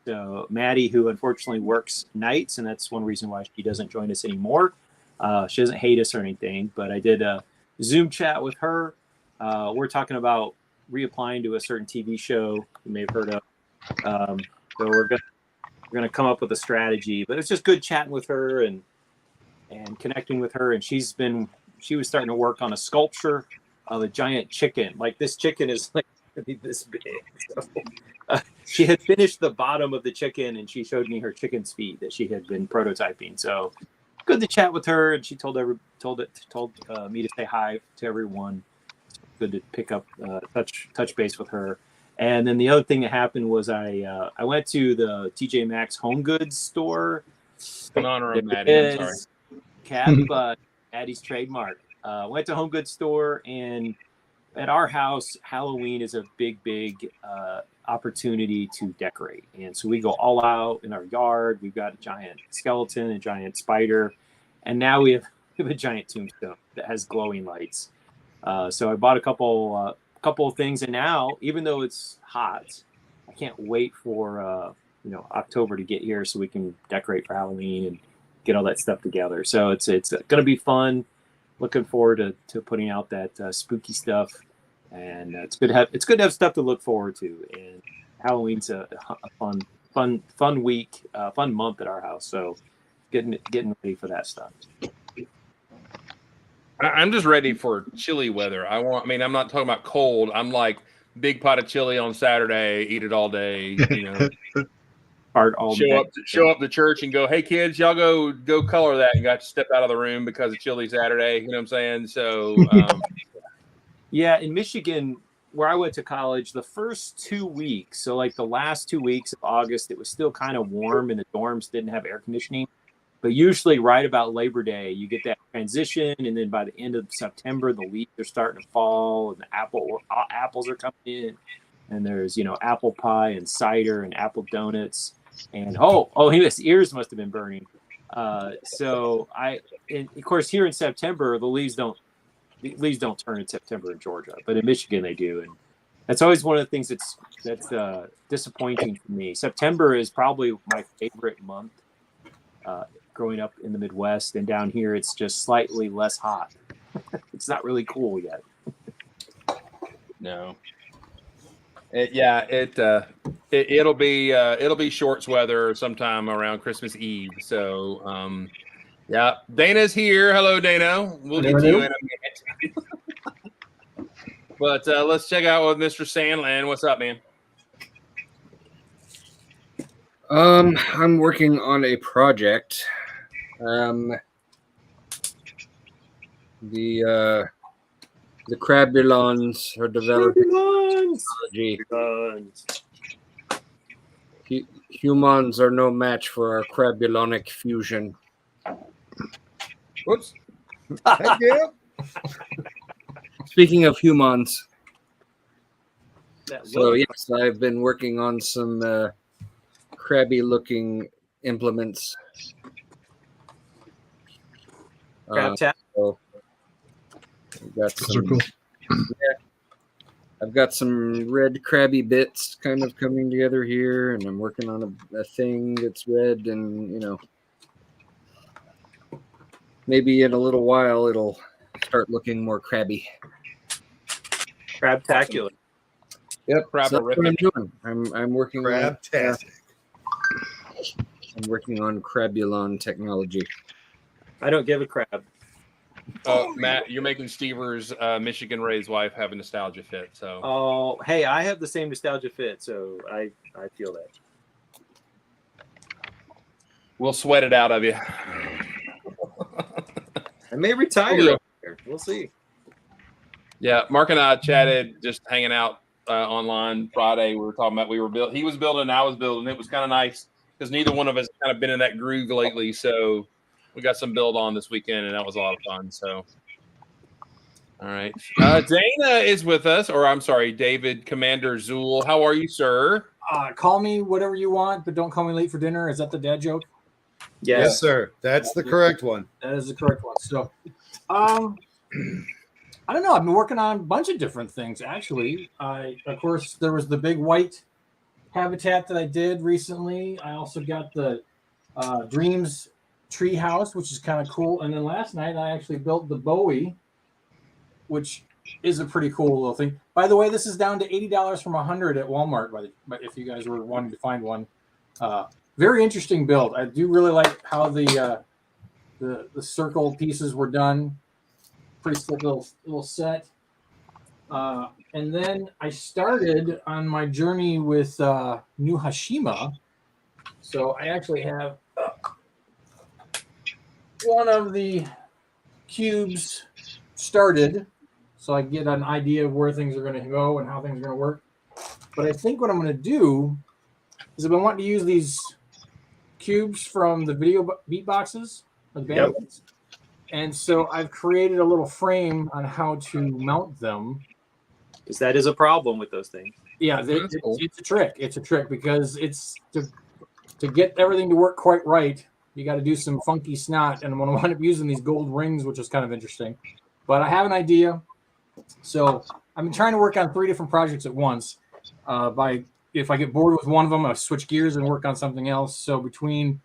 So Maddie, who unfortunately works nights, and that's one reason why she doesn't join us anymore. She doesn't hate us or anything, but I did a Zoom chat with her. We're talking about reapplying to a certain TV show you may have heard of. So we're gonna come up with a strategy, but it's just good chatting with her and connecting with her. And she was starting to work on a sculpture of a giant chicken. Like this chicken is like this big. So, she had finished the bottom of the chicken, and she showed me her chicken's feet that she had been prototyping. So good to chat with her, and she told me to say hi to everyone. It's good to pick up touch base with her. And then the other thing that happened was I went to the TJ Maxx Home Goods store. In honor of Maddie, I'm sorry. Cap Maddie's trademark. Went to Home Goods store, and at our house, Halloween is a big opportunity to decorate. And so we go all out in our yard. We've got a giant skeleton, a giant spider, and now we have a giant tombstone that has glowing lights. So I bought a couple of things, and now, even though it's hot, I can't wait for October to get here so we can decorate for Halloween and get all that stuff together. So it's going to be fun. Looking forward to putting out that spooky stuff, and it's good to have stuff to look forward to. And Halloween's a fun week, fun month at our house. So getting ready for that stuff. I'm just ready for chilly weather. I'm not talking about cold. I'm like big pot of chili on Saturday, eat it all day. Show up to church and go, hey kids, y'all go color that, and got to step out of the room because of chilly Saturday. You know what I'm saying? So yeah, in Michigan, where I went to college, the first 2 weeks, so like the last 2 weeks of August, it was still kind of warm, and the dorms didn't have air conditioning. But usually right about Labor Day, you get that transition, and then by the end of September, the leaves are starting to fall, and the apples are coming in, and there's apple pie and cider and apple donuts, and his ears must have been burning. And of course here in September, the leaves don't turn in September in Georgia, but in Michigan they do, and that's always one of the things that's disappointing for me. September is probably my favorite month. Growing up in the Midwest, and down here it's just slightly less hot. It's not really cool yet. No. It'll be shorts weather sometime around Christmas Eve. So Dana's here. Hello, Dana. We'll get to you in a minute. But let's check out with Mr. Sandland. What's up, man? I'm working on a project. The crabulons are developing technology. Humans are no match for our crabulonic fusion. Whoops. Heck yeah. Speaking of humans, so yes, I've been working on some crabby-looking implements. Crab tap. So I've got some red crabby bits kind of coming together here, and I'm working on a thing that's red, and maybe in a little while it'll start looking more crabby. Crabtacular. Yep, so that's what I'm doing. I'm working Crabtastic. I'm working on crabulon technology. I don't give a crap. Matt, you're making Stever's Michigan raised wife have a nostalgia fit. So. Oh, hey, I have the same nostalgia fit, so I feel that. We'll sweat it out of you. I may retire. We'll see. Yeah, Mark and I chatted, just hanging out online Friday. We were talking about he was building, and I was building. It was kind of nice because neither one of us kind of been in that groove lately. So we got some build on this weekend, and that was a lot of fun. So, all right, Dana is with us, or I'm sorry, David Commander Zool. How are you, sir? Call me whatever you want, but don't call me late for dinner. Is that the dad joke? Yes, sir. That's the correct one. That is the correct one. So, I don't know. I've been working on a bunch of different things, actually. Of course, there was the big white habitat that I did recently. I also got the Dreams tree house, which is kind of cool. And then last night I actually built the Bowie, which is a pretty cool little thing. By the way, this is down to $80 from $100 at Walmart. But if you guys were wanting to find one, very interesting build. I do really like how the circle pieces were done. Pretty slick little set. And then I started on my journey with New Hashima. So I actually have one of the cubes started, so I get an idea of where things are going to go and how things are going to work. But I think what I'm going to do is I've been wanting to use these cubes from the video beatboxes, the band ones. And so I've created a little frame on how to mount them. Because that is a problem with those things. Yeah, it's a trick. It's a trick because it's to get everything to work quite right. You got to do some funky snot, and I'm going to wind up using these gold rings, which is kind of interesting. But I have an idea. So I've been trying to work on 3 different projects at once. If I get bored with one of them, I'll switch gears and work on something else. So between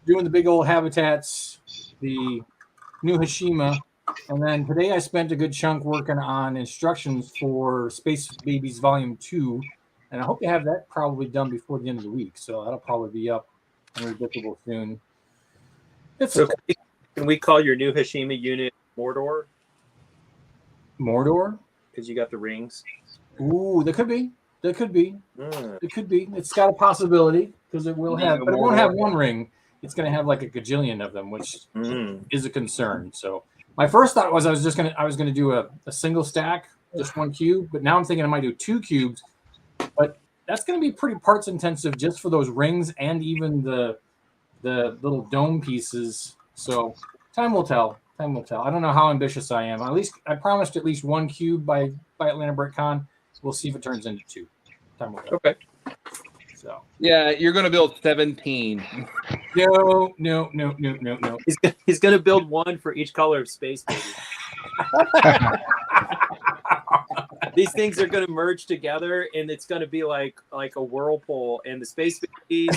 doing the big old habitats, the New Hashima, and then today I spent a good chunk working on instructions for Space Babies Volume 2. And I hope to have that probably done before the end of the week. So that'll probably be up and readable soon. Can we call your New Hashima unit Mordor? Mordor? Because you got the rings. Ooh, that could be. It could be. It's got a possibility because it will have, but it won't have one ring. It's going to have like a gajillion of them, which is a concern. So my first thought was I was going to do a single stack, just one cube. But now I'm thinking I might do 2 cubes. But that's going to be pretty parts intensive just for those rings and even the little dome pieces. So time will tell. Time will tell. I don't know how ambitious I am. At least I promised at least 1 cube by Atlanta Brick Con. We'll see if it turns into 2. Time will tell. Okay. So yeah, you're going to build 17. No. He's going to build 1 for each color of Space Baby. These things are going to merge together, and it's going to be like a whirlpool. And the Space Babies,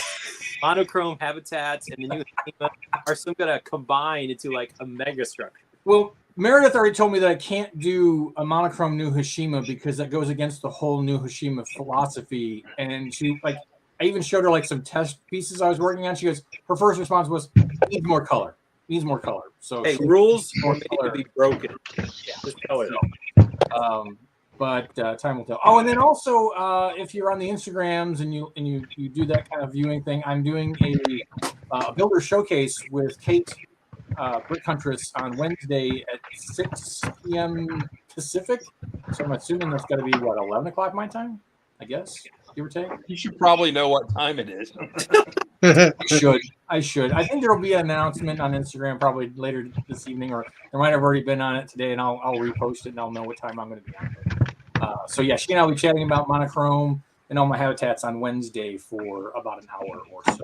monochrome habitats, and the New Hashima are some going to combine into like a mega structure. Well, Meredith already told me that I can't do a monochrome New Hashima because that goes against the whole New Hashima philosophy. And she I even showed her like some test pieces I was working on. She goes, her first response was, "Needs more color. Needs more color." So hey, rules are made to be broken. Yeah, just color. But time will tell. Oh, and then also, if you're on the Instagrams and you do that kind of viewing thing, I'm doing a builder showcase with Kate Brick Huntress on Wednesday at 6 p.m. Pacific. So I'm assuming that's got to be 11 o'clock my time, I guess, give or take. You should probably know what time it is. I should. I think there will be an announcement on Instagram probably later this evening, or there might have already been on it today, and I'll repost it and I'll know what time I'm going to be on it. So yeah, she and I will be chatting about monochrome and all my habitats on Wednesday for about an hour or so.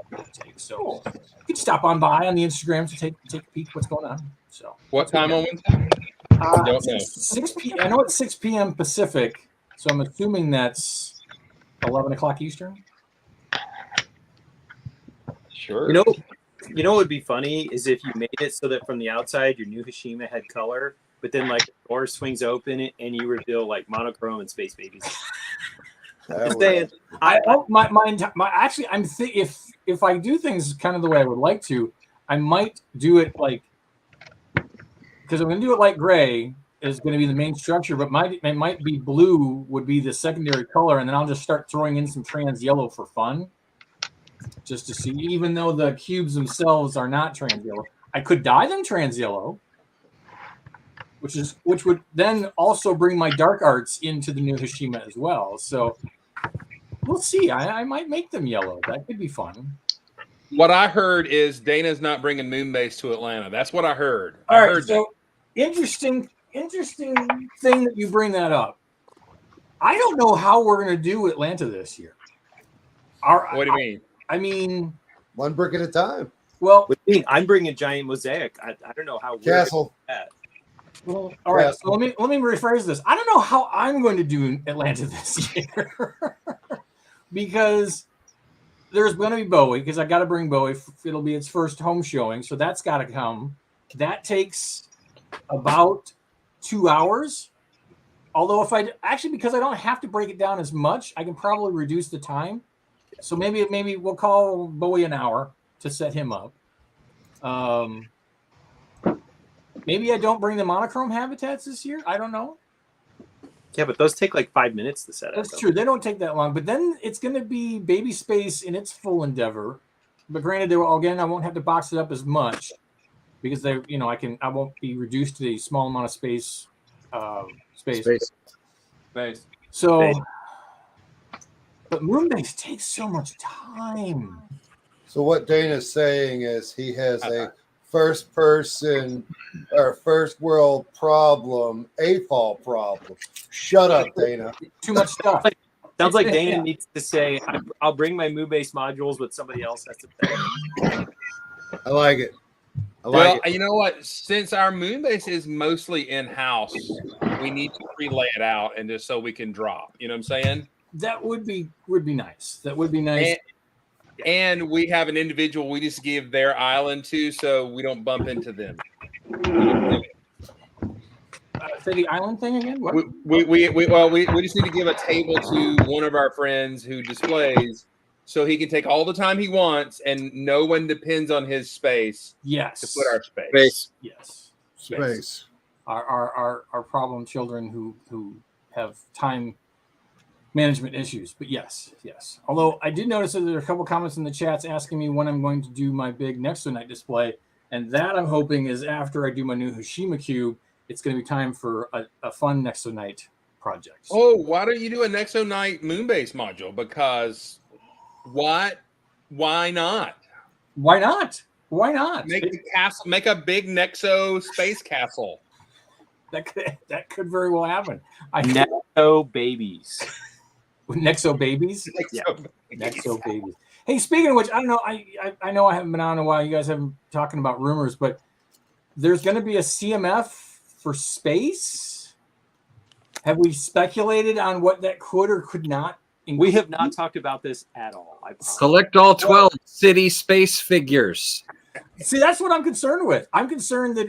So you can stop on by on the Instagram to take a peek what's going on. So what time on Wednesday? I don't know. 6 p.m. I know it's 6 p.m. Pacific, so I'm assuming that's 11 o'clock Eastern. Sure. You know what would be funny is if you made it so that from the outside your New Hashima had color, but then like the door swings open and you reveal like monochrome and Space Babies. Just saying. Actually, I'm if I do things kind of the way I would like to, I might do it like, because I'm going to do it like gray is going to be the main structure, but it might be blue would be the secondary color, and then I'll just start throwing in some trans yellow for fun, just to see. Even though the cubes themselves are not trans yellow, I could dye them trans yellow, which would then also bring my dark arts into the New Hashima as well. So we'll see. I might make them yellow. That could be fun. What I heard is Dana's not bringing Moonbase to Atlanta. That's what I heard. All right. So interesting thing that you bring that up. I don't know how we're going to do Atlanta this year. What do you mean? I mean, 1 brick at a time. Well, what do you mean? I'm bringing a giant mosaic. I don't know how. Castle. Well, all right. So let me rephrase this. I don't know how I'm going to do Atlanta this year. because there's going to be Bowie, because I got to bring Bowie. It'll be its first home showing, so that's got to come. That takes about 2 hours. Although because I don't have to break it down as much, I can probably reduce the time. So maybe we'll call Bowie an hour to set him up. Maybe I don't bring the monochrome habitats this year. I don't know. Yeah, but those take like 5 minutes to set up. That's true. They don't take that long. But then it's going to be baby space in its full endeavor. But granted, I won't have to box it up as much because I won't be reduced to a small amount of space. Space. So, but Moonbase takes so much time. So what Dana's saying is he has a first person or first world problem, AFOL problem. Shut up, Dana. Too much stuff. Sounds like Dana needs to say, I'll bring my Moonbase modules, but somebody else has to pay. I like it. You know what? Since our Moonbase is mostly in-house, we need to pre-lay it out and just so we can drop. You know what I'm saying? That would be nice. That would be nice. And we have an individual we just give their island to, so we don't bump into them. Say the island thing again. What? We just need to give a table to one of our friends who displays, so he can take all the time he wants, and no one depends on his space. Yes. To put our space. Yes. Space. Our problem children who have time management issues. But yes. Although I did notice that there are a couple comments in the chats asking me when I'm going to do my big Nexo Night display, and that I'm hoping is after I do my new Hashima Cube. It's going to be time for a fun Nexo Night project. Oh, why don't you do a Nexo Night Moonbase module? Because what? Why not? Why not? Make the castle. Make a big Nexo space castle. That could very well happen. Nexo babies. Nexo babies. Yeah. Nexo babies. Hey, speaking of which, I don't know. I know I haven't been on in a while. You guys haven't talking about rumors, but there's going to be a CMF for space. Have we speculated on what that could or could not include? We have not talked about this at all. Collect all 12 city space figures. See, that's what I'm concerned with. I'm concerned that,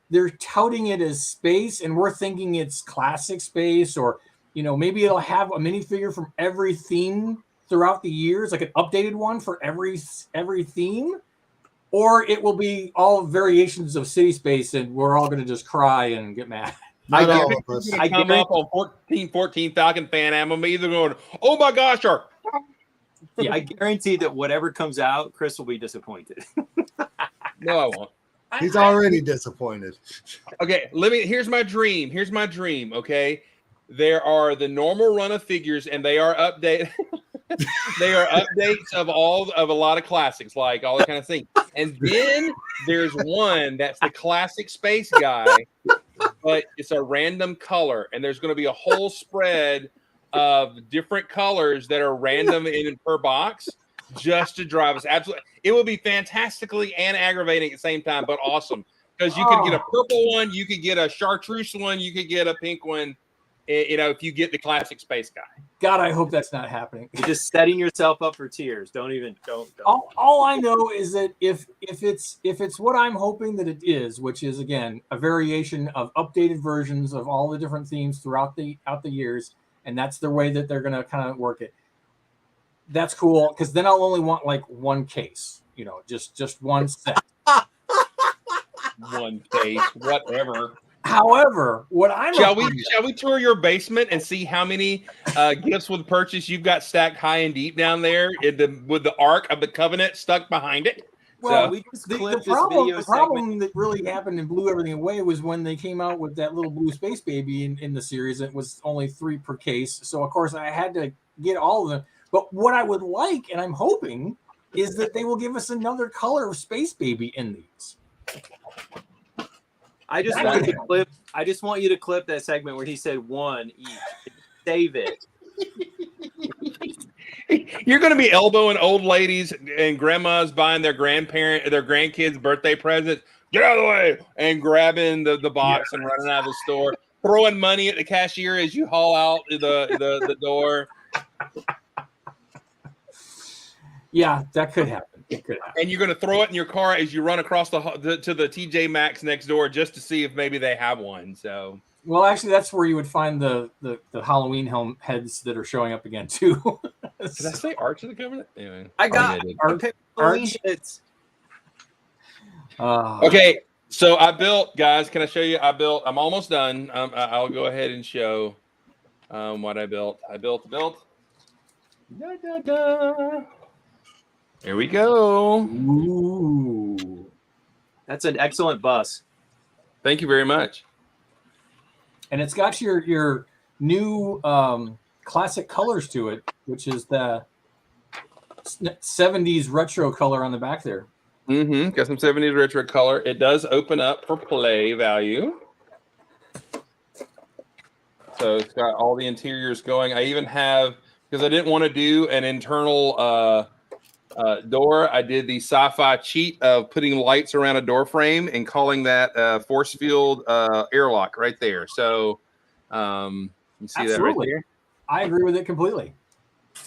they're touting it as space and we're thinking it's classic space, or, maybe it'll have a minifigure from every theme throughout the years, like an updated one for every theme. Or it will be all variations of city space, and we're all going to just cry and get mad. I come up on 1414 Falcon Fan Am. I'm either going, oh my gosh, or yeah, I guarantee that whatever comes out, Chris will be disappointed. No, I won't. He's already disappointed. Okay, here's my dream. Okay, there are the normal run of figures, and they are updated. They are updates of a lot of classics, like all that kind of thing. And then there's one that's the classic space guy, but it's a random color, and there's going to be a whole spread of different colors that are random in per box, just to drive us absolutely. It will be fantastically and aggravating at the same time, but awesome, because you could get a purple one, you could get a chartreuse one, you could get a pink one. If you get the classic space guy. God, I hope that's not happening. You're just setting yourself up for tears. Don't. All I know is that if it's what I'm hoping that it is, which is again a variation of updated versions of all the different themes throughout the years, and that's the way that they're going to kind of work it. That's cool, because then I'll only want like one case, just one set. One case, whatever. However, what shall we tour your basement and see how many gifts with purchase you've got stacked high and deep down there with the Ark of the Covenant stuck behind it? Well, the problem that really happened and blew everything away was when they came out with that little blue space baby in the series. It was only 3 per case, so of course I had to get all of them. But what I would like, and I'm hoping, is that they will give us another color of space baby in these. I just want you to clip that segment where he said one each. Save it. You're going to be elbowing old ladies and grandmas buying their grandkids' birthday presents. Get out of the way! And grabbing the box and running out of the store, throwing money at the cashier as you haul out the door. Yeah, that could happen. It could happen. And you're going to throw it in your car as you run across to the TJ Maxx next door just to see if maybe they have one. So, Well, actually, that's where you would find the Halloween heads that are showing up again too. did I say Arch of the Covenant? Anyway, I got did. I picked Halloween Arch. hits. Okay, so I built, guys. Can I show you? I'm almost done. I'll go ahead and show what I built. I built. Da, da, da. Here we go. Ooh. That's an excellent bus. Thank you very much. And it's got your new classic colors to it, which is the 70s retro color on the back there. Got some 70s retro color. It does open up for play value. So it's got all the interiors going. I even have, because I didn't want to do an internal door, I did the sci-fi cheat of putting lights around a door frame and calling that force field airlock right there. So you see Absolutely. that right there? I agree with it completely.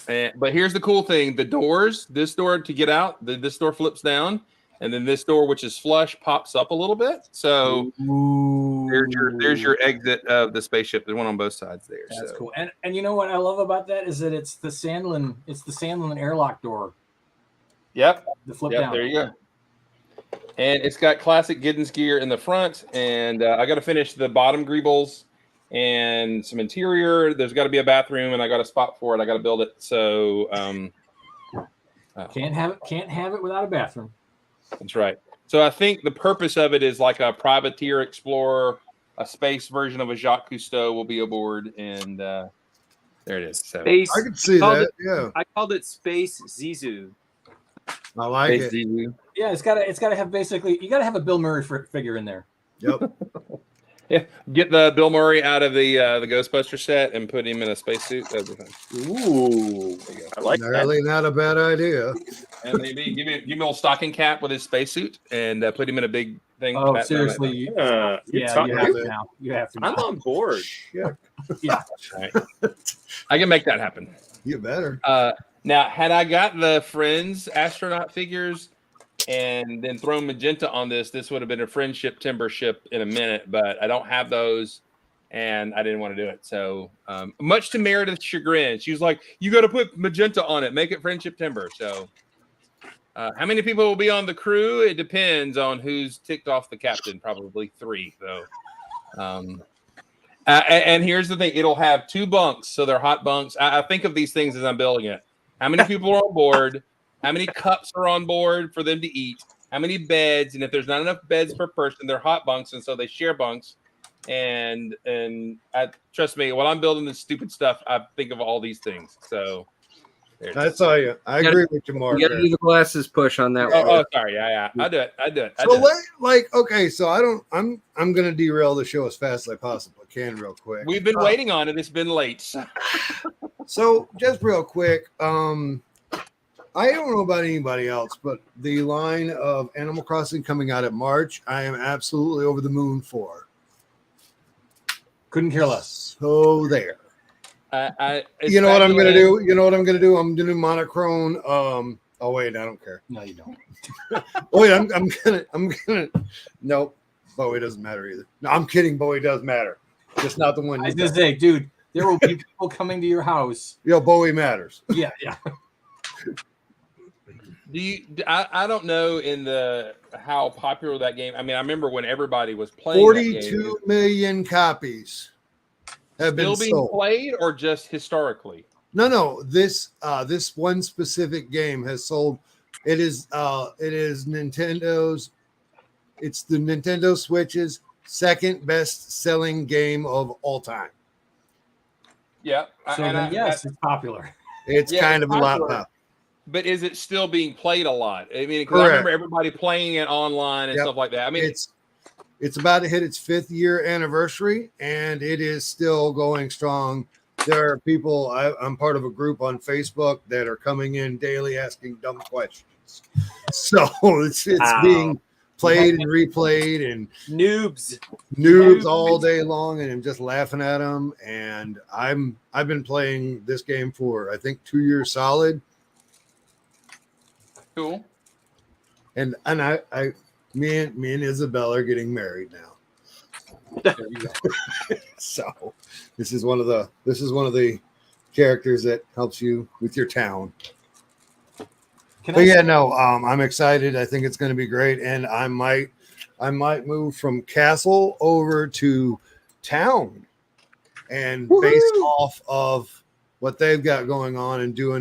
But here's the cool thing. The doors, this door to get out, this door flips down, and then this door, which is flush, pops up a little bit. So there's your exit of the spaceship. There's one on both sides there. That's cool. And you know what I love about that is that it's the Sandlin airlock door. Yep. The flip down. There you go. And it's got classic Giddens gear in the front, and I got to finish the bottom greebles and some interior. There's got to be a bathroom, and I got a spot for it. I got to build it. So can't have it without a bathroom. That's right. So I think the purpose of it is like a privateer explorer, a space version of a Jacques Cousteau will be aboard, and there it is. So Space. I can see that. Yeah, I called it Space Zizou. I like it. Yeah, it's gotta have basically you gotta have a Bill Murray figure in there. Yep. Yeah, get the Bill Murray out of the Ghostbuster set and put him in a spacesuit. That'd be fun. Ooh, I like that. Really not a bad idea. And maybe give me a little stocking cap with his spacesuit and put him in a big thing. Oh, seriously? You have to now. You have to. I'm Now. on board. Yeah. Yeah. Right. I can make that happen. You better. Now, had I got the Friends astronaut figures and then thrown magenta on this would have been a friendship timber ship in a minute, but I don't have those and I didn't want to do it. So much to Meredith's chagrin, she was like, you got to put magenta on it, make it friendship timber. So how many people will be on the crew? It depends on who's ticked off the captain, probably 3 though. And here's the thing, it'll have 2 bunks, so they're hot bunks. I think of these things as I'm building it. How many people are on board? How many cups are on board for them to eat? How many beds? And if there's not enough beds per person, they're hot bunks, and so they share bunks. And trust me, while I'm building this stupid stuff, I think of all these things. So That's all you. I agree with you, Mark. You got to do the glasses push on that one. Oh, sorry. Yeah. I do it. Okay, so I'm gonna derail the show as fast as I possibly can, real quick. We've been waiting on it. It's been late. So just real quick, I don't know about anybody else, but the line of Animal Crossing coming out in March, I am absolutely over the moon for. Couldn't care less. So there. You know what I'm gonna do? I'm gonna do monochrome. Oh wait, I don't care. No, you don't. Wait, I'm gonna. Nope, Bowie doesn't matter either. No, I'm kidding. Bowie does matter. Just not the one. I was gonna say, dude, there will be people coming to your house. Bowie matters. Yeah. I don't know how popular that game. I mean, I remember when everybody was playing. 42 million copies have been being sold. Played, or just historically. No. This one specific game has sold. It is Nintendo's. It's the Nintendo Switch's second best selling game of all time. Yeah. So it's popular. It's kind of a lot popular. But is it still being played a lot? I mean, because I remember everybody playing it online and stuff like that. I mean, it's about to hit its 5th year anniversary, and it is still going strong. There are people. I'm part of a group on Facebook that are coming in daily asking dumb questions. So it's being played and replayed, and noobs all day long, and I'm just laughing at them. And I've been playing this game for I think 2 years solid. cool. And me and Isabel are getting married now. There you go. So this is one of the characters that helps you with your town. But yeah, no, I'm excited. I think it's going to be great, and I might move from castle over to town, and based off of what they've got going on, and do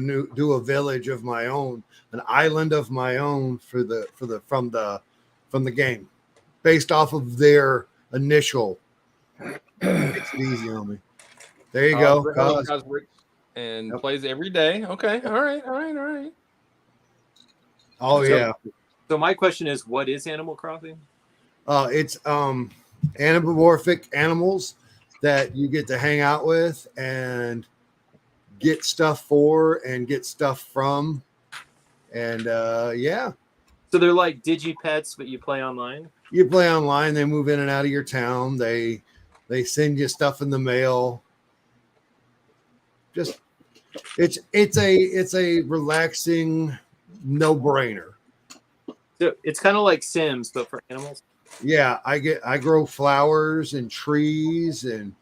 a village of my own, an island of my own from the game, based off of their initial. Makes it easy on me. There you go. And plays every day. Okay. All right. Oh yeah. So my question is, what is Animal Crossing? It's anamorphic animals that you get to hang out with and get stuff for and get stuff from. And yeah. So they're like digi-pets, but you play online? You play online, they move in and out of your town, they send you stuff in the mail. Just it's a relaxing no-brainer. So it's kind of like Sims, but for animals. Yeah, I grow flowers and trees, and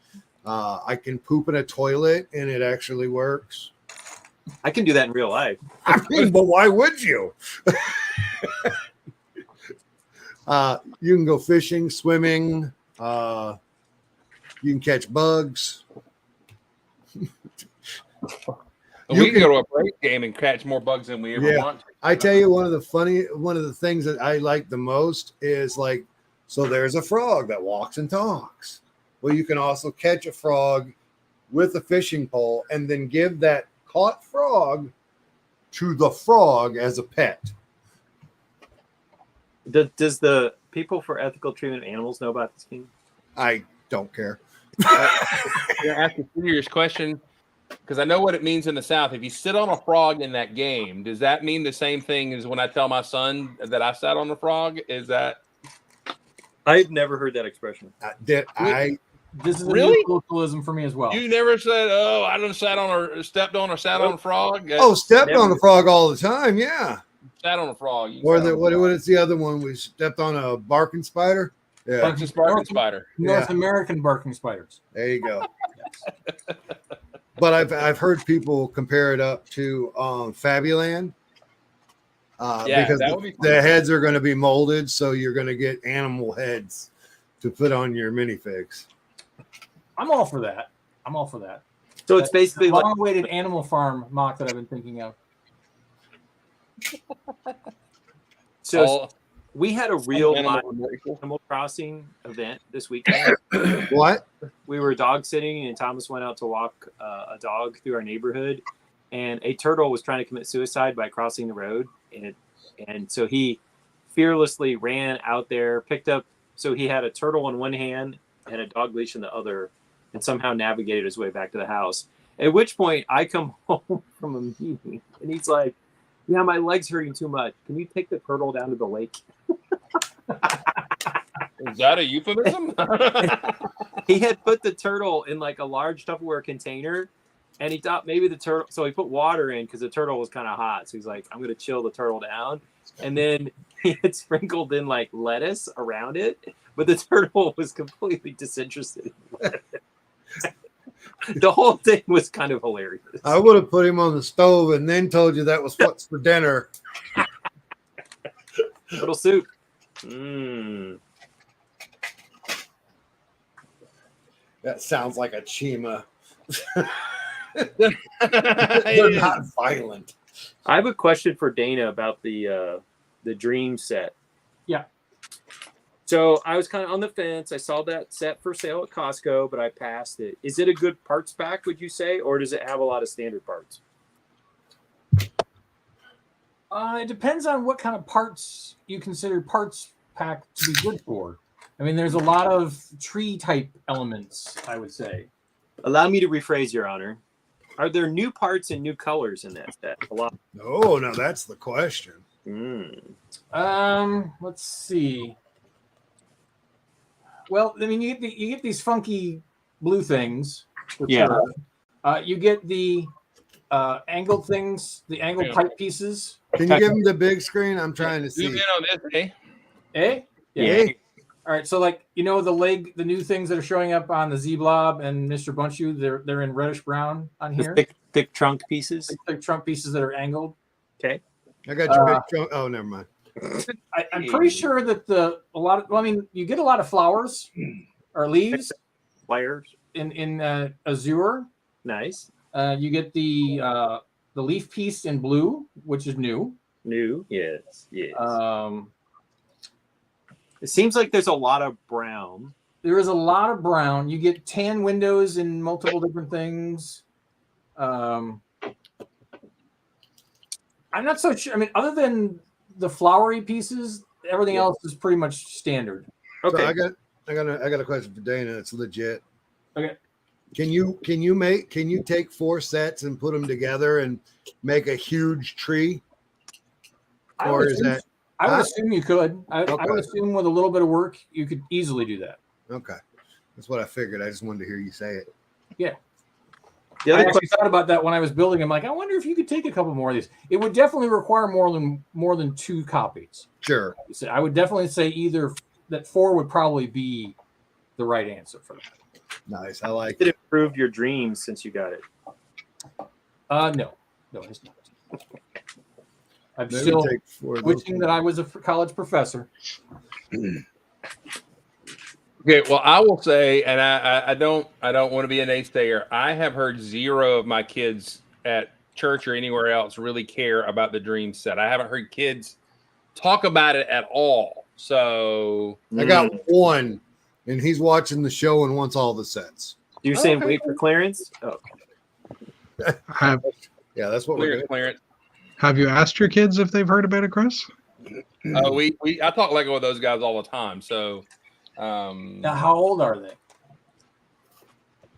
I can poop in a toilet and it actually works. I can do that in real life. I mean, but why would you? You can go fishing, swimming, you can catch bugs. We can go to a break game and catch more bugs than we ever want to. I tell you, one of the things that I like the most is like, so there's a frog that walks and talks. Well, you can also catch a frog with a fishing pole and then give that caught frog to the frog as a pet. Does the people for ethical treatment of animals know about this game? I don't care. You're asking a serious question. Because I know what it means in the South. If you sit on a frog in that game, does that mean the same thing as when I tell my son that I sat on a frog? Is that? I've never heard that expression. This is a Really? new colloquialism for me as well. You never said, "Oh, I done sat on or stepped on or sat on a frog." Stepped on a frog all the time. Yeah. Sat on a frog. Or what is the other one? We stepped on a barking spider. Yeah. Barking spider. North American barking spiders. There you go. But I've heard people compare it up to Fabuland. Because the heads are going to be molded, so you're going to get animal heads to put on your minifigs. I'm all for that. So it's basically like long-awaited Animal Farm mock that I've been thinking of. So we had a real Animal Crossing event this weekend. What? We were dog sitting, and Thomas went out to walk a dog through our neighborhood, and a turtle was trying to commit suicide by crossing the road, and so he fearlessly ran out there, picked up. So he had a turtle in one hand and a dog leash in the other, and somehow navigated his way back to the house. At which point, I come home from a meeting, and he's like, "Yeah, my leg's hurting too much. Can you take the turtle down to the lake?" Is that a euphemism? He had put the turtle in like a large Tupperware container, and he thought maybe the turtle. So he put water in because the turtle was kind of hot. So he's like, "I'm going to chill the turtle down," and then he had sprinkled in like lettuce around it, but the turtle was completely disinterested. The whole thing was kind of hilarious. I would have put him on the stove and then told you that was what's for dinner. Turtle soup. That sounds like a chima. They're not violent. I have a question for Dana about the Dream set. Yeah. So I was kind of on the fence. I saw that set for sale at Costco, but I passed it. Is it a good parts pack, would you say, or does it have a lot of standard parts? It depends on what kind of parts you consider parts pack to be good for. I mean, there's a lot of tree type elements, I would say. Allow me to rephrase, Your Honor. Are there new parts and new colors in that set? A lot. Oh, no, that's the question. Let's see. Well, I mean, you get these funky blue things. Yeah. You get the angled things, the angled pipe pieces. Can you give him the big screen? I'm trying to Zoom see. in on this, eh? Eh? Yeah. All right. So like the the new things that are showing up on the Z Blob and Mr. Bunchu, they're in reddish brown on The here. thick trunk pieces. Thick trunk pieces that are angled. Okay. I got your big trunk. Oh, never mind. I'm pretty sure that you get a lot of flowers or leaves Wires. in azure. Nice. You get the leaf piece in blue, which is new. New. Yes. Yes. It seems like there's a lot of brown. There is a lot of brown. You get tan windows in multiple different things. I'm not so sure. I mean, other than the flowery pieces, everything else is pretty much standard. Okay. So I got a question for Dana. It's legit. Okay. Can you take 4 sets and put them together and make a huge tree? I Or would is that assume you could. I would assume with a little bit of work, you could easily do that. okay? That's what I figured. I just wanted to hear you say it. Yeah. The I other actually thought about that when I was building. I'm like, I wonder if you could take a couple more of these. It would definitely require more than 2 copies. Sure. So I would definitely say either that 4 would probably be the right answer for that. Nice. I like Did it. it improve your dreams since you got it? No, it's not. I'm Maybe still take 4 of those. wishing that I was a college professor. Okay, well, I will say, and I don't want to be a naysayer. I have heard 0 of my kids at church or anywhere else really care about the dream set. I haven't heard kids talk about it at all. So I got 1, and he's watching the show and wants all the sets. Do you say wait for clearance? Oh, Yeah, that's what we're doing. clearance. Have you asked your kids if they've heard about it, Chris? I talk Lego with those guys all the time. So, Now, how old are they?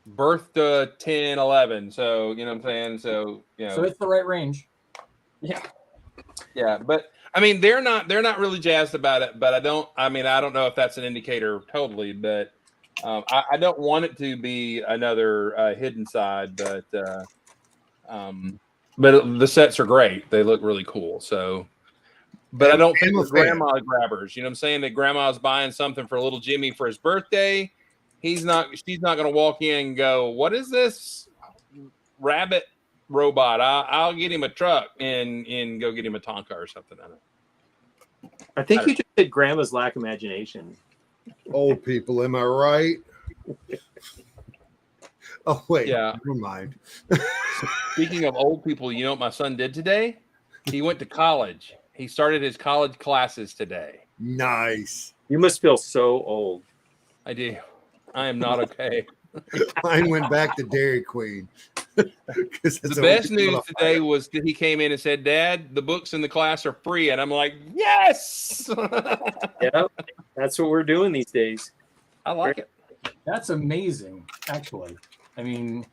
birth to 10, 11. So, you know what I'm saying? So, So it's the right range. yeah. But I mean, they're not really jazzed about it, but I don't know if that's an indicator totally, but I don't want it to be another hidden side, but the sets are great. They look really cool. So, but I don't think they're grandma grabbers. You know what I'm saying? That grandma's buying something for little Jimmy for his birthday. She's not going to walk in and go, "What is this rabbit robot? I'll get him a truck and go get him a Tonka or something." I think you just said grandma's lack of imagination. Old people, am I right? Oh wait, Yeah. never mind. Speaking of old people, you know what my son did today? He went to college. He started his college classes today. Nice. You must feel so old. I do. I am not okay. Mine went back to Dairy Queen. The best news today was that he came in and said, "Dad, the books in the class are free." And I'm like, yes. Yeah, that's what we're doing these days. I like it. That's amazing, actually. I mean,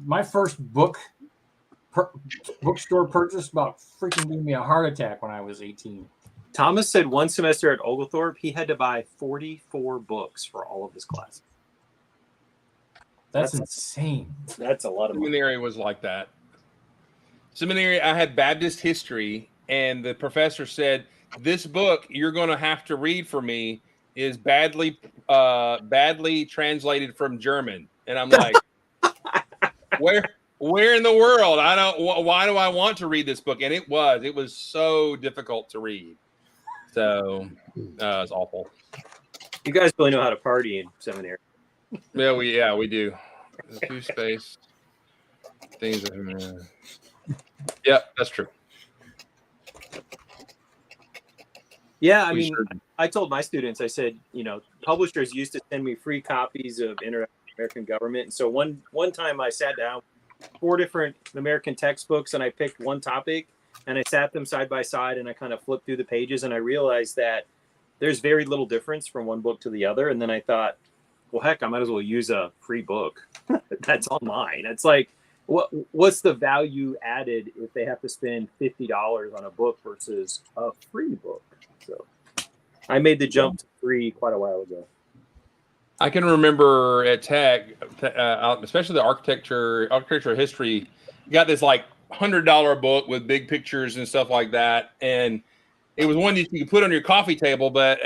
my first bookstore purchase about freaking gave me a heart attack when I was 18. Thomas said one semester at Oglethorpe, he had to buy 44 books for all of his classes. That's insane. That's a lot of money. Seminary was like that. Seminary, I had Baptist history, and the professor said, "This book you're going to have to read for me is badly translated from German." And I'm like, where in the world? Why do I want to read this book? And it was so difficult to read. So it's awful. You guys really know how to party in seminary. Yeah, we do. Two space things. Yeah, that's true. Yeah, I mean, I told my students, I said, publishers used to send me free copies of American Government. And so one time I sat down 4 different American textbooks and I picked one topic and I sat them side by side and I kind of flipped through the pages and I realized that there's very little difference from one book to the other. And then I thought, well, heck, I might as well use a free book that's online. It's like, what's the value added if they have to spend $50 on a book versus a free book? So I made the jump to free quite a while ago. I can remember at Tech, especially the architecture history, got this like $100 book with big pictures and stuff like that, and it was one that you could put on your coffee table, but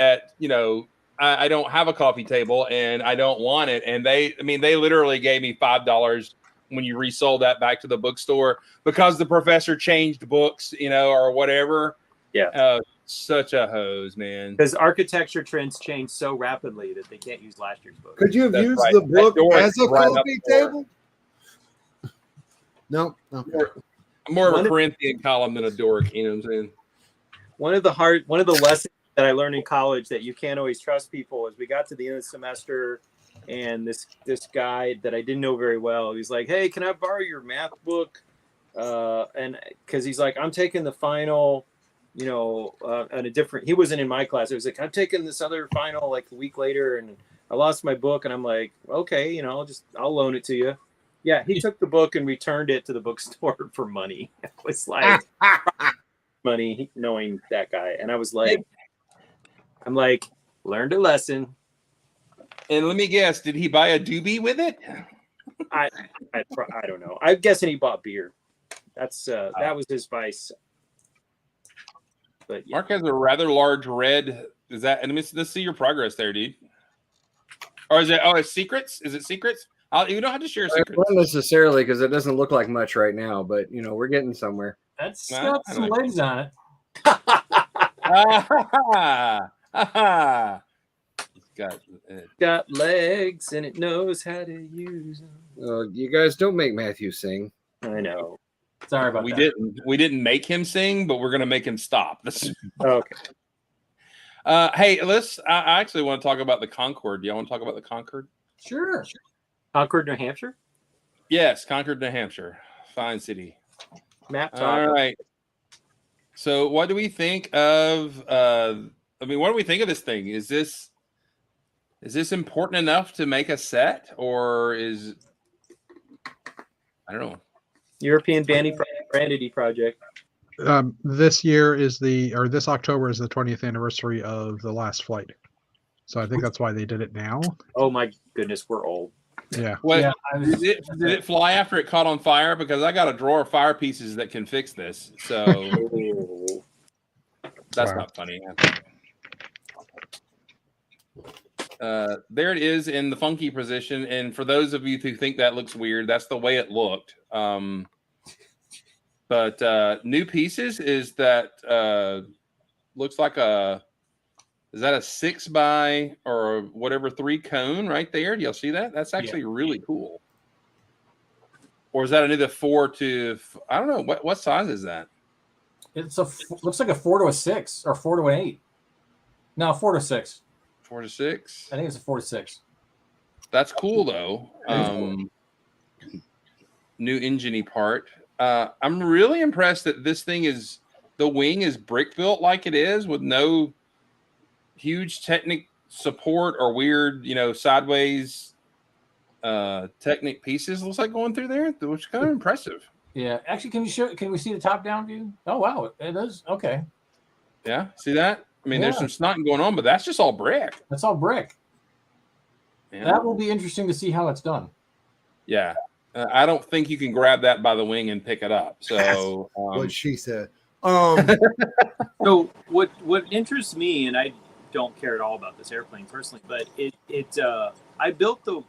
I don't have a coffee table and I don't want it. And they literally gave me $5 when you resold that back to the bookstore because the professor changed books, or whatever. Yeah. Such a hose, man. Because architecture trends change so rapidly that they can't use last year's book. Could you have That's used right. the That book door as is a right up coffee the door. table? No. I'm more of a Corinthian column than a dork, you know what I'm saying? One of the lessons that I learned in college that you can't always trust people is we got to the end of the semester and this guy that I didn't know very well, he's like, "Hey, can I borrow your math book?" And because he's like, "I'm taking the final, on a different." He wasn't in my class. It was like, "I'm taking this other final like a week later, and I lost my book." And I'm like, "Okay, I'll loan it to you." Yeah, he took the book and returned it to the bookstore for money. It was like money, knowing that guy, and I was like, learned a lesson. And let me guess, did he buy a doobie with it? I don't know. I'm guessing he bought beer. That's that was his vice. But yeah. Mark has a rather large red. Is that? And let's see your progress there, dude. Or is it? Oh, it's secrets. Is it secrets? You don't have to share secrets. Not necessarily, because it doesn't look like much right now, but we're getting somewhere. That's got some legs on it. It's got legs and it knows how to use them. You guys don't make Matthew sing. I know. Sorry about that. We didn't make him sing, but we're gonna make him stop. Okay. Hey, I actually want to talk about the Concord. Do y'all want to talk about the Concord? Sure. Concord, New Hampshire? Yes, Concord, New Hampshire. Fine city. Map talk. All right. So what do we think of what do we think of this thing? Is this important enough to make a set, or is I don't know. European Brandedy project. This October is the 20th anniversary of the last flight. So I think that's why they did it now. Oh my goodness, we're old. Yeah. Did it fly after it caught on fire? Because I got a drawer of fire pieces that can fix this. So that's not funny. There it is in the funky position. And for those of you who think that looks weird, that's the way it looked. But new pieces is that looks like is that a 6x or whatever 3 cone right there? Do y'all see that? That's actually really cool. Or is that another 4 to? I don't know what size is that. It's looks like a 4 to a 6 or 4 to an 8. No, 4 to 6. 4 to 6. I think it's a 4 to 6. That's cool though. New engine-y part. I'm really impressed that this thing the wing is brick built like it is with no huge Technic support or weird, sideways Technic pieces. Looks like going through there, which is kind of impressive. Yeah, actually, can we see the top down view? Oh wow, it is. Okay. Yeah, see that? I mean, there's some snotting going on, but that's just all brick. That's all brick. Yeah. That will be interesting to see how it's done. Yeah. I don't think you can grab that by the wing and pick it up. So what she said. So what interests me, and I don't care at all about this airplane personally, but I built the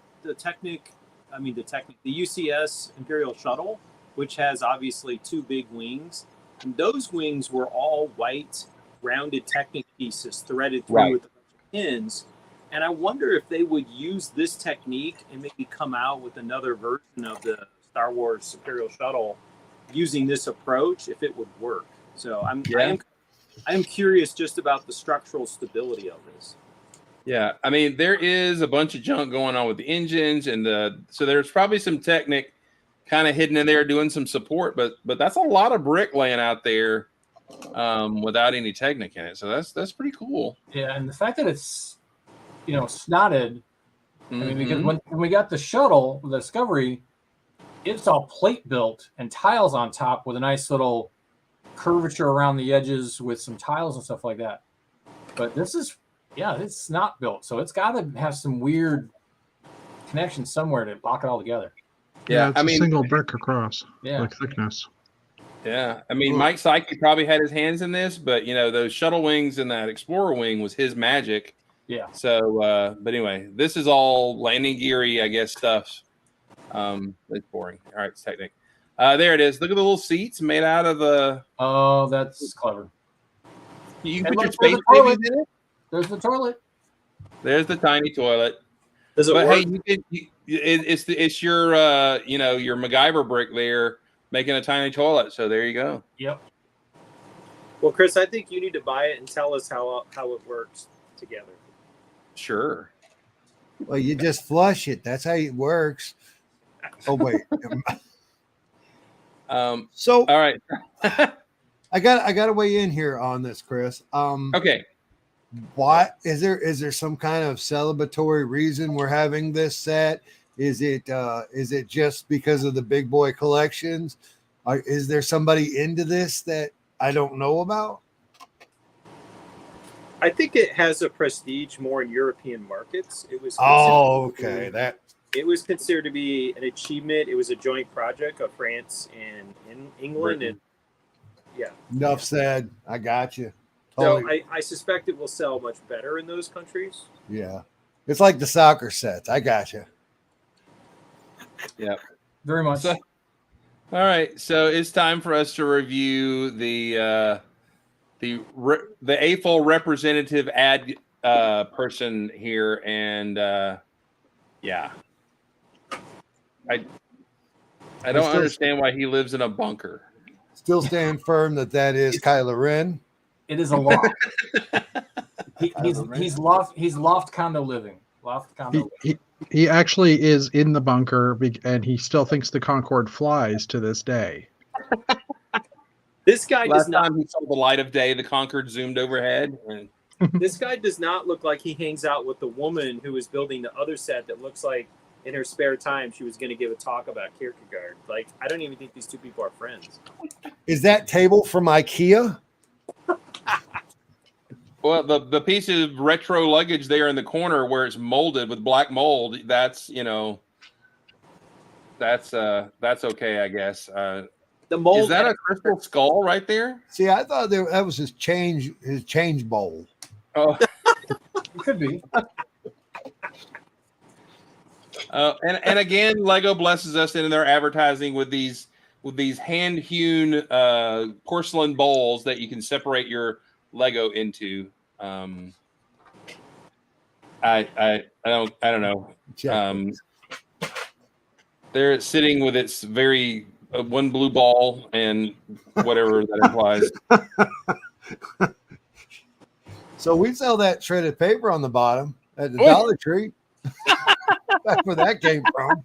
UCS Imperial Shuttle, which has obviously 2 big wings, and those wings were all white rounded Technic pieces threaded through with a bunch of pins. And I wonder if they would use this technique and maybe come out with another version of the Star Wars Imperial Shuttle using this approach, if it would work. So I am curious just about the structural stability of this. Yeah, I mean, there is a bunch of junk going on with the engines so there's probably some Technic kind of hidden in there doing some support, but that's a lot of brick laying out there without any Technic in it. So that's pretty cool. Yeah, and the fact that it's snotted. Mm-hmm. I mean, because when we got the shuttle, the Discovery, it's all plate built and tiles on top with a nice little curvature around the edges with some tiles and stuff like that. But this is, it's not built, so it's got to have some weird connection somewhere to lock it all together. Yeah, it's a single brick across, Yeah. like thickness. Yeah, I mean, Mike Psyche probably had his hands in this, but those shuttle wings and that Explorer wing was his magic. Yeah. So, but anyway, this is all landing geary, I guess, stuff. It's boring. All right, it's Technic. There it is. Look at the little seats made out of the. Oh, that's clever. You can And put your look, there's space the toilet. babies in it. There's the toilet. There's the tiny toilet. Does it But work? hey, it's your your MacGyver brick there making a tiny toilet. So there you go. Yep. Well, Chris, I think you need to buy it and tell us how it works together. Sure. Well, you just flush it. That's how it works. Oh wait. So All right. I got to weigh in here on this, Chris. Okay. What is there some kind of celebratory reason we're having this set? Is it just because of the big boy collections? Is there somebody into this that I don't know about? I think it has a prestige more in European markets. It was Okay. It was considered to be an achievement. It was a joint project of France and in England, Britain. and Enough said. I got you. so Totally. I suspect it will sell much better in those countries. Yeah. It's like the soccer sets. I got you. Yeah. Very much. So, all right. So it's time for us to review the AFOL representative ad person here, and yeah, I don't understand why he lives in a bunker. Still stand firm that is Kylo Ren. It is a loft. He's loft condo living. Loft condo. He actually is in the bunker, and he still thinks the Concorde flies to this day. This guy Last does not. time he saw the light of day, the Concorde zoomed overhead. And This guy does not look like he hangs out with the woman who is building the other set that looks like in her spare time she was going to give a talk about Kierkegaard. Like, I don't even think these two people are friends. Is that table from IKEA? well, the piece of retro luggage there in the corner where it's molded with black mold, that's that's okay, I guess. The mold Is that a crystal skull right there? See, I thought that was his change bowl. Oh, It could be. and again, Lego blesses us in their advertising with these hand hewn porcelain bowls that you can separate your Lego into. I don't know. They're sitting with its very one blue ball and whatever that implies. So we sell that shredded paper on the bottom at the Dollar Tree. That's where that came from.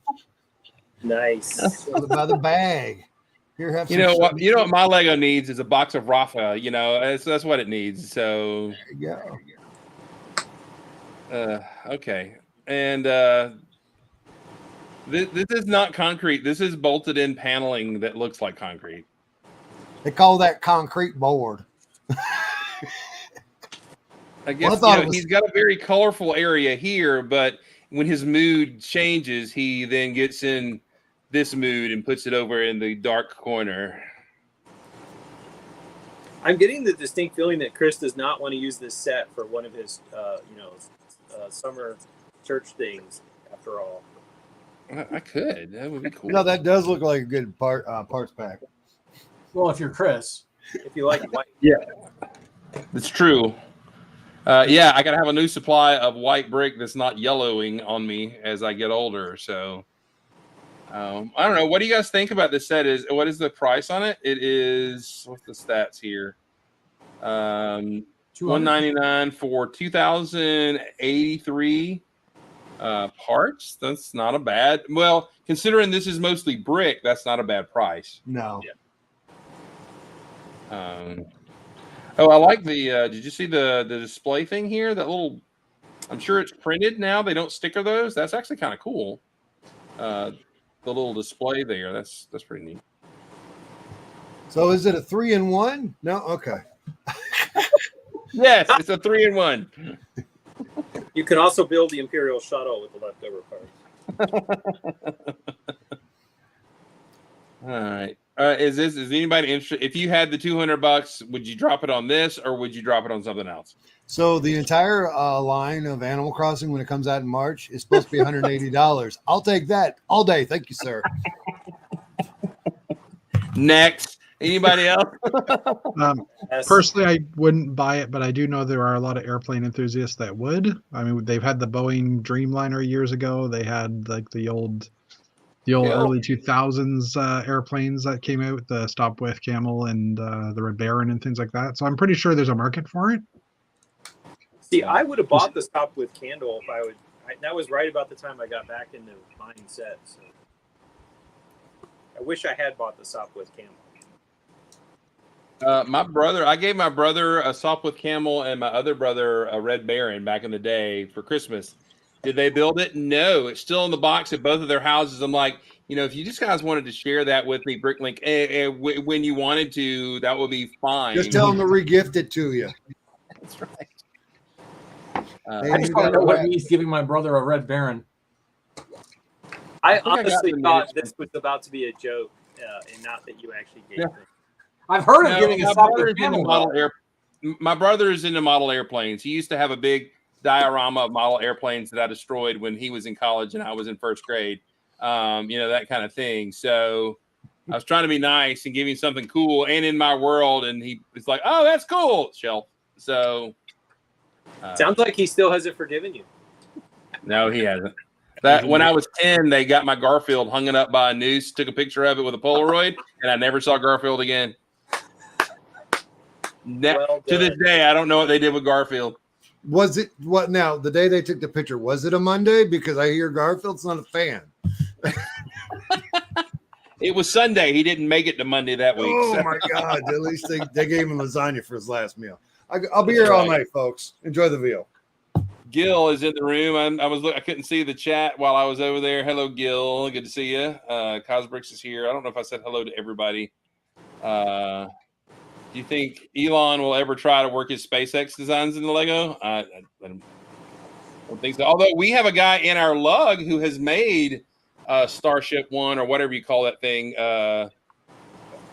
nice. By the bag. Here, have You some know what? shredded You know what my Lego needs is a box of Rafa. That's what it needs. So There you go. okay, and this is not concrete. This is bolted in paneling that looks like concrete. They call that concrete board. I guess he's got a very colorful area here, but when his mood changes, he then gets in this mood and puts it over in the dark corner. I'm getting the distinct feeling that Chris does not want to use this set for one of his, summer church things. After all, I could. That would be cool. That does look like a good parts pack. Well, if you're Chris. if you like white, It's true. I gotta have a new supply of white brick that's not yellowing on me as I get older. So I don't know. What do you guys think about this set? What is the price on it? It is, what's the stats here? $199 for 2,083 parts. That's not a bad. Well, considering this is mostly brick, that's not a bad price. No. Oh, I like the. Did you see the display thing here? That little. I'm sure it's printed now. They don't sticker those. That's actually kind of cool. The little display there. That's pretty neat. So is it a 3-in-1? No. Okay. Yes, it's a 3-in-1. you can also build the Imperial shuttle with the leftover parts. All right. Is anybody interested? If you had the $200, would you drop it on this or would you drop it on something else? So the entire line of Animal Crossing when it comes out in March is supposed to be $180. I'll take that all day. Thank you, sir. Next. Anybody else? Yes. Personally, I wouldn't buy it, but I do know there are a lot of airplane enthusiasts that would. I mean, they've had the Boeing Dreamliner years ago. They had like the old early 2000s airplanes that came out, the Stopwith Camel and the Red Baron and things like that. So I'm pretty sure there's a market for it. See, I would have bought the Stop with Candle if I would. That was right about the time I got back into buying sets. So I wish I had bought the Stop with Camel. I gave my brother a Sopwith Camel and my other brother a Red Baron back in the day for Christmas. Did they build it? No, it's still in the box at both of their houses. I'm like, if you just guys wanted to share that with me, Bricklink, when you wanted to, that would be fine. Just tell them to regift it to you. That's right. I just want to know what means giving my brother a Red Baron. I honestly thought this was about to be a joke, and not that you actually gave it. I've heard of giving a Sopwith Camel. My brother is into model airplanes. He used to have a big diorama of model airplanes that I destroyed when he was in college and I was in first grade. That kind of thing. So I was trying to be nice and give him something cool and in my world, and he was like, "Oh, that's cool, shelf." So sounds like he still hasn't forgiven you. No, he hasn't. That when I was 10, they got my Garfield hung it up by a noose, took a picture of it with a Polaroid, and I never saw Garfield again. To this day, I don't know what they did with Garfield. Was it what now? The day they took the picture, was it a Monday? Because I hear Garfield's not a fan. It was Sunday. He didn't make it to Monday that week. Oh so. my God! At least they gave him lasagna for his last meal. I'll be here all night, folks. Enjoy the veal. Gil is in the room. I couldn't see the chat while I was over there. Hello, Gil. Good to see you. Cosbricks is here. I don't know if I said hello to everybody. Do you think Elon will ever try to work his SpaceX designs in the Lego? I don't think so. Although we have a guy in our lug who has made Starship One or whatever you call that thing out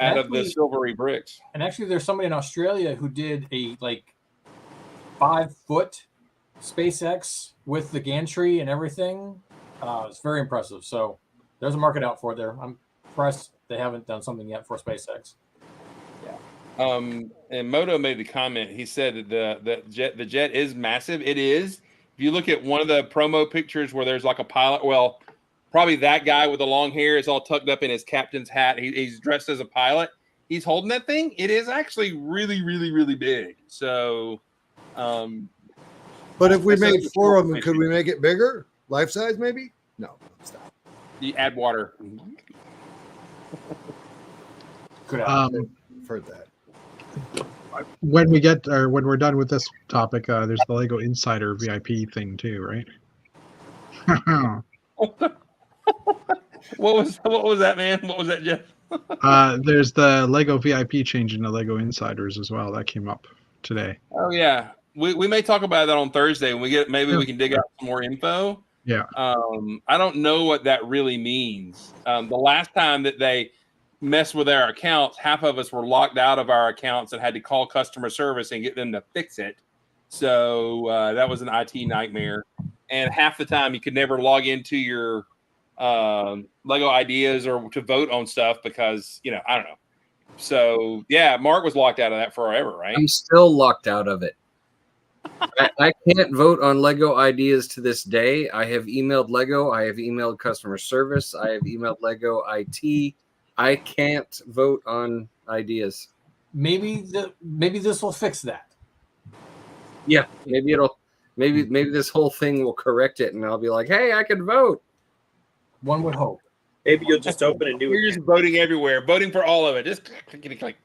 of the silvery bricks. And actually, there's somebody in Australia who did a 5-foot SpaceX with the gantry and everything. It's very impressive. So there's a market out for it there. I'm impressed they haven't done something yet for SpaceX. And Moto made the comment. He said that the jet is massive. It is. If you look at one of the promo pictures where there's like a pilot, well, probably that guy with the long hair is all tucked up in his captain's hat. He's dressed as a pilot. He's holding that thing. It is actually really, really, really big. So, but if we made 4 of them, could we make it bigger? Life size, maybe? No, stop. You add water. Could have heard that. When we're done with this topic, there's the Lego Insider VIP thing too, right? What was that, man? What was that, Jeff? There's the Lego VIP changing to Lego Insiders as well. That came up today. Oh yeah, we may talk about that on Thursday when we get. Maybe we can dig out some more info. Yeah. I don't know what that really means. The last time that they messed with our accounts, half of us were locked out of our accounts and had to call customer service and get them to fix it. So that was an IT nightmare. And half the time you could never log into your Lego Ideas or to vote on stuff because, I don't know. So, yeah, Mark was locked out of that forever, right? I'm still locked out of it. I can't vote on Lego Ideas to this day. I have emailed Lego. I have emailed customer service. I have emailed Lego IT. I can't vote on Ideas. Maybe this will fix that. Yeah, maybe this whole thing will correct it, and I'll be like, hey, I can vote. One would hope. Maybe you'll just open a new. You're just voting everywhere, voting for all of it. Just click. Click.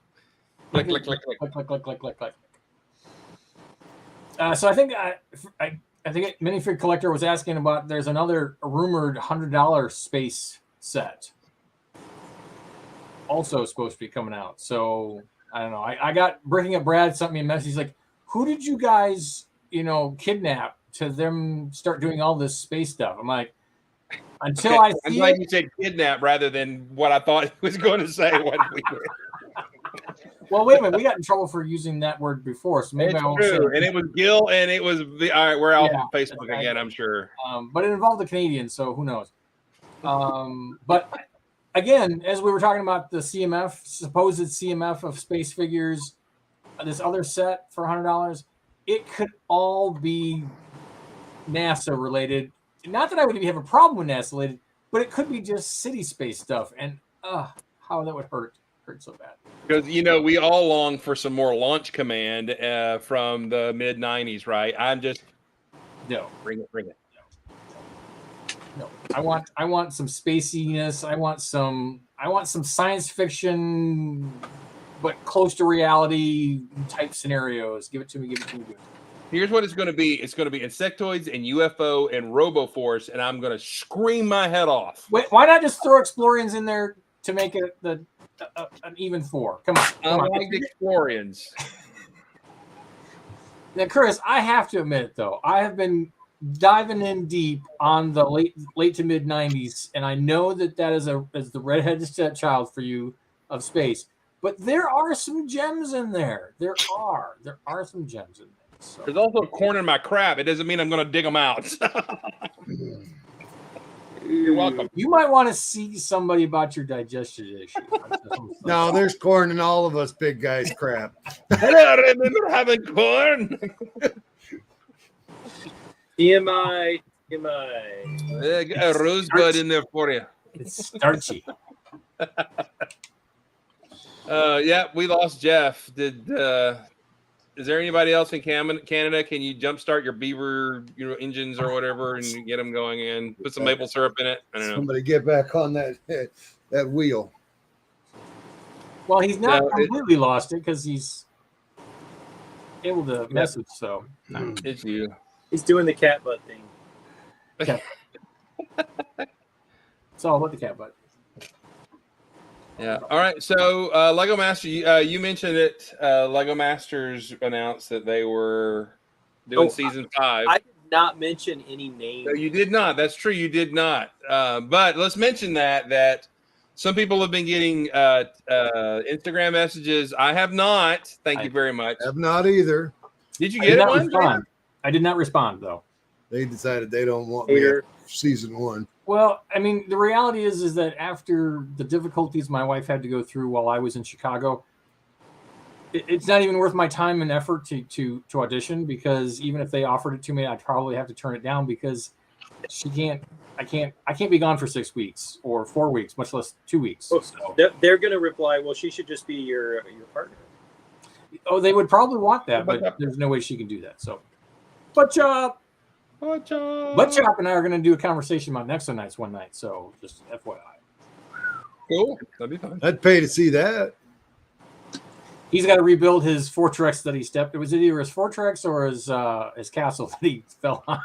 So I think Minifig Collector was asking about. There's another rumored $100 space set, also supposed to be coming out. So I don't know. I got Breaking Up Brad sent me a message. He's like, "Who did you guys, kidnap to them start doing all this space stuff?" I'm like, Until I I'm see glad it. you said kidnap rather than what I thought he was going to say. Well, wait a minute. We got in trouble for using that word before, so maybe It's I won't say true. it. And it was Gil, and it was all right. We're off Yeah, Facebook I again, know. I'm sure. But it involved the Canadians, so who knows? But again, as we were talking about the CMF, supposed CMF of space figures, this other set for $100, it could all be NASA related. Not that I would have a problem with NASA related, but it could be just city space stuff, and how that would hurt so bad. Because we all long for some more Launch Command from the mid '90s, right? I'm just bring it. No, I want some spaciness. I want some science fiction, but close to reality type scenarios. Give it to me. Here's what it's going to be. It's going to be insectoids and UFO and RoboForce, and I'm going to scream my head off. Wait, why not just throw Explorians in there to make it an even 4? Come on. I like the Explorians. Now, Chris, I have to admit, though, I have been diving in deep on the late to mid 90s, and I know that is the redheaded stepchild for you of space. But there are some gems in there. There are some gems in there. So. There's also corn in my crap. It doesn't mean I'm going to dig them out. You're welcome. You might want to see somebody about your digestion issue. No, there's corn in all of us big guys crap. I don't remember having corn. TMI. I got a rosebud in there for you. It's starchy. Yeah, we lost Jeff. Is there anybody else in Canada? Can you jumpstart your beaver, engines or whatever, and get them going in? Put some maple syrup in it. I don't know. Somebody get back on that wheel. Well, he's not completely lost it because he's able to message. So It's you. He's doing the cat butt thing. It's all about the cat butt. Yeah. All right. So Lego Master, you mentioned it. Lego Masters announced that they were doing season 5. I did not mention any names. No, you did not. That's true. You did not. But let's mention that some people have been getting Instagram messages. I have not. Thank you very much. Have not either. Did you get one? I did not respond though. They decided they don't want me after season 1. Well, I mean, the reality is that after the difficulties my wife had to go through while I was in Chicago, it's not even worth my time and effort to audition, because even if they offered it to me, I'd probably have to turn it down because I can't be gone for 6 weeks or 4 weeks, much less 2 weeks. So. They're going to reply, well, she should just be your partner. Oh, they would probably want that, but there's no way she can do that. So, Buttchop and I are going to do a conversation about Nexonites one night, so just FYI. Cool. That'd be fun. I'd pay to see that. He's got to rebuild his fortress that he stepped. It was either his fortress or his castle that he fell on.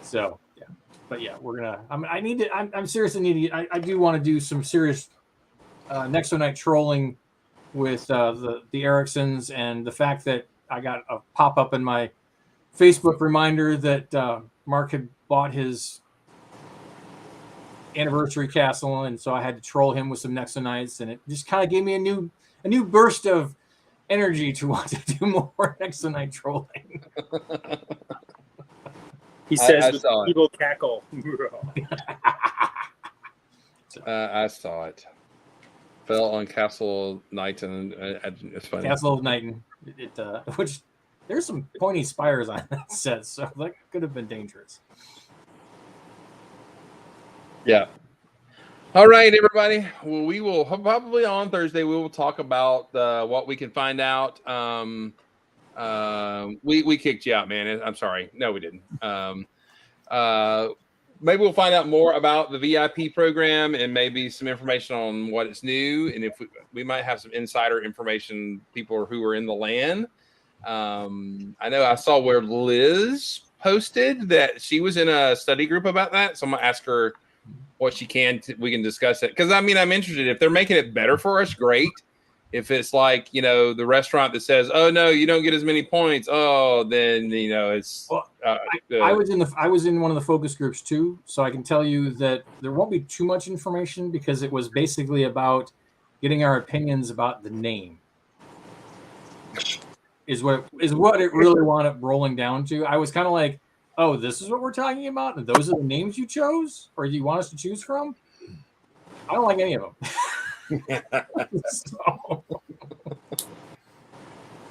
So yeah, but yeah, we're gonna. I'm seriously needing. I do want to do some serious Nexonite trolling with the Ericssons, and the fact that I got a pop up in my Facebook reminder that Mark had bought his anniversary castle, and so I had to troll him with some Nexonites, and it just kind of gave me a new burst of energy to want to do more Nexonite trolling. He says with evil cackle. I saw it. Fell on Castle Knighton. It's funny. Castle of Knighton. Which there's some pointy spires on that set, so that could have been dangerous. Yeah. All right, everybody. Well, we will probably on Thursday. We will talk about what we can find out. We kicked you out, man. I'm sorry. No, we didn't. Maybe we'll find out more about the VIP program and maybe some information on what is new, and if we might have some insider information, people who are in the land. I know I saw where Liz posted that she was in a study group about that, so I'm gonna ask her what she can. We can discuss it, because I mean, I'm interested. If they're making it better for us, great. If it's like, the restaurant that says, "Oh no, you don't get as many points," then it's. Well, I was in one of the focus groups too, so I can tell you that there won't be too much information because it was basically about getting our opinions about the name. Is what it really wound up rolling down to. I was kind of like, "Oh, this is what we're talking about, and those are the names you chose, or you want us to choose from." I don't like any of them. So.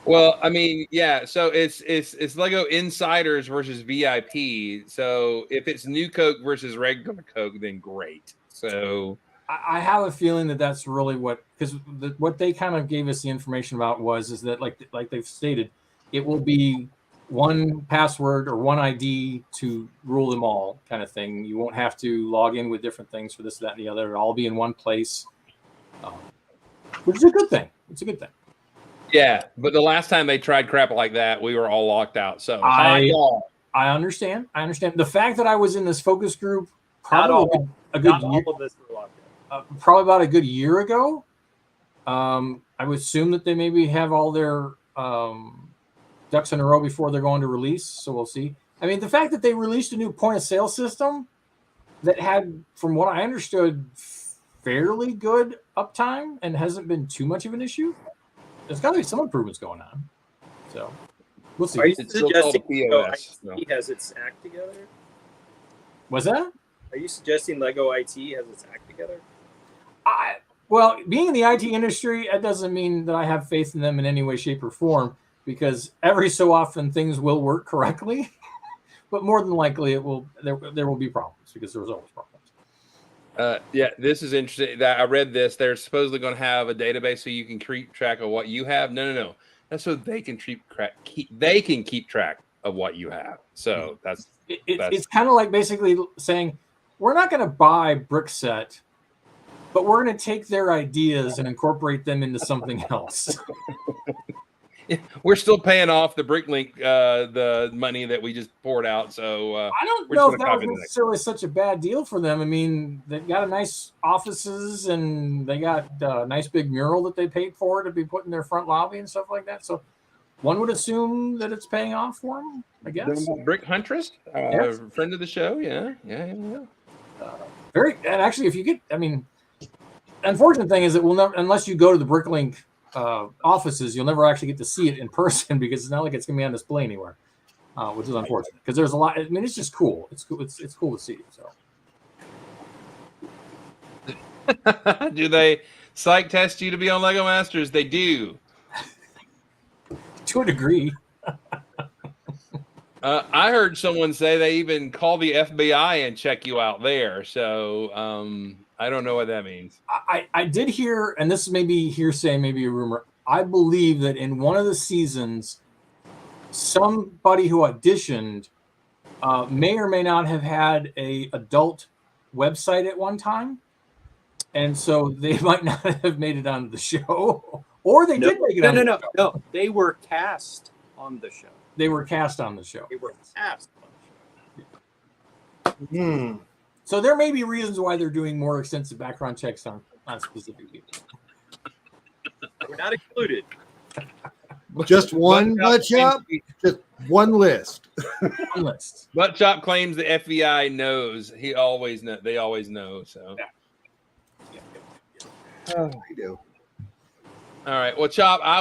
Well, I mean, yeah. So it's Lego Insiders versus VIP. So if it's new Coke versus regular Coke, then great. So I have a feeling that that's really because what they kind of gave us the information about is that like they've stated, it will be one password or one ID to rule them all, kind of thing. You won't have to log in with different things for this, that, and the other. It'll all be in one place, which is a good thing. It's a good thing. Yeah, but the last time they tried crap like that, we were all locked out. So I understand. The fact that I was in this focus group probably all of us were locked out. Probably about a good year ago. I would assume that they maybe have all their ducks in a row before they're going to release. So we'll see. I mean, the fact that they released a new point of sale system that had, from what I understood, fairly good uptime and hasn't been too much of an issue. There's got to be some improvements going on. So we'll see. Are you It's still called a suggesting POS. Lego IT has its act together? Was that? Are you suggesting Lego IT has its act together? Well, being in the IT industry, that doesn't mean that I have faith in them in any way, shape, or form, because every so often things will work correctly, but more than likely there will be problems because there's always problems. Yeah, this is interesting. That I read this. They're supposedly going to have a database so you can keep track of what you have. No. That's so they can keep track of what you have. So it's kind of like basically saying we're not going to buy Brickset, but we're going to take their ideas and incorporate them into something else. We're still paying off the Bricklink, the money that we just poured out. So I don't know if that was necessarily such a bad deal for them. I mean, they've got a nice offices and they got a nice big mural that they paid for to be put in their front lobby and stuff like that. So one would assume that it's paying off for them, I guess. Brick Huntress, yes. Friend of the show. Yeah. And actually, if you get, I mean, unfortunate thing is that we'll never, unless you go to the Bricklink offices, you'll never actually get to see it in person because it's not like it's going to be on display anywhere, which is unfortunate because there's a lot. I mean, it's just cool. It's cool. It's cool to see. So, do they psych test you to be on Lego Masters? They do, to a degree. I heard someone say they even call the FBI and check you out there. So I don't know what that means. I did hear, and this may be hearsay, maybe a rumor. I believe that in one of the seasons, somebody who auditioned may or may not have had a adult website at one time, and so they might not have made it on the show, or they did make it on the show. No. They were cast on the show. They were cast on the show. They were cast on the show. So there may be reasons why they're doing more extensive background checks on specific people. We're not included. Just one butt shop? Just one list. One list. Butt Chop claims the FBI knows. They always know. So. Oh, we do. All right. Well, Chop, I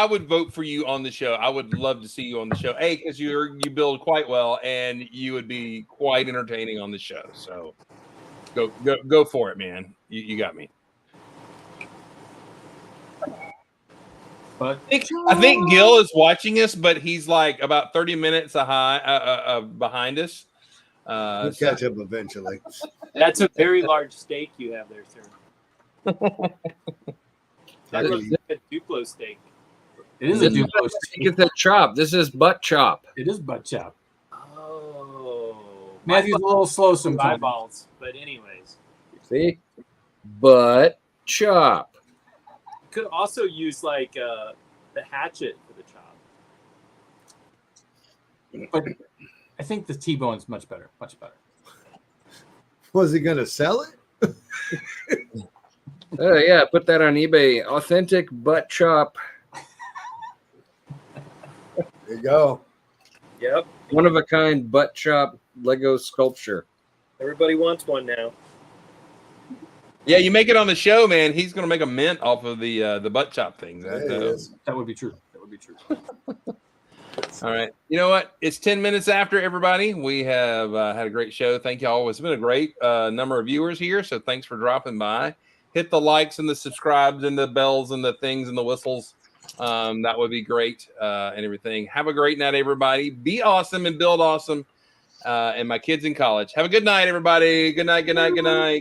would vote for you on the show. I would love to see you on the show. A, because you build quite well, and you would be quite entertaining on the show. So, go for it, man. You got me. But I think Gil is watching us, but he's like about 30 minutes behind us. We'll catch up eventually. That's a very large steak you have there, sir. That's a Duplo steak. It is a Duplo steak. Get that chop. This is butt chop. It is butt chop. Oh, Matthew's a little slow sometimes. Eyeballs, but anyways. See, butt chop. Could also use like the hatchet for the chop. But I think the T-bone's much better. Much better. Was he going to sell it? Yeah, put that on eBay. Authentic butt chop. There you go. Yep. One of a kind butt chop Lego sculpture. Everybody wants one now. Yeah, you make it on the show, man. He's going to make a mint off of the butt chop thing. There it is. That would be true. That would be true. All right. You know what? It's 10 minutes after, everybody. We have had a great show. Thank you all. It's been a great number of viewers here. So thanks for dropping by. Hit the likes and the subscribes and the bells and the things and the whistles. That would be great and everything. Have a great night, everybody. Be awesome and build awesome. And my kids in college. Have a good night, everybody. Good night. Good night. Good night.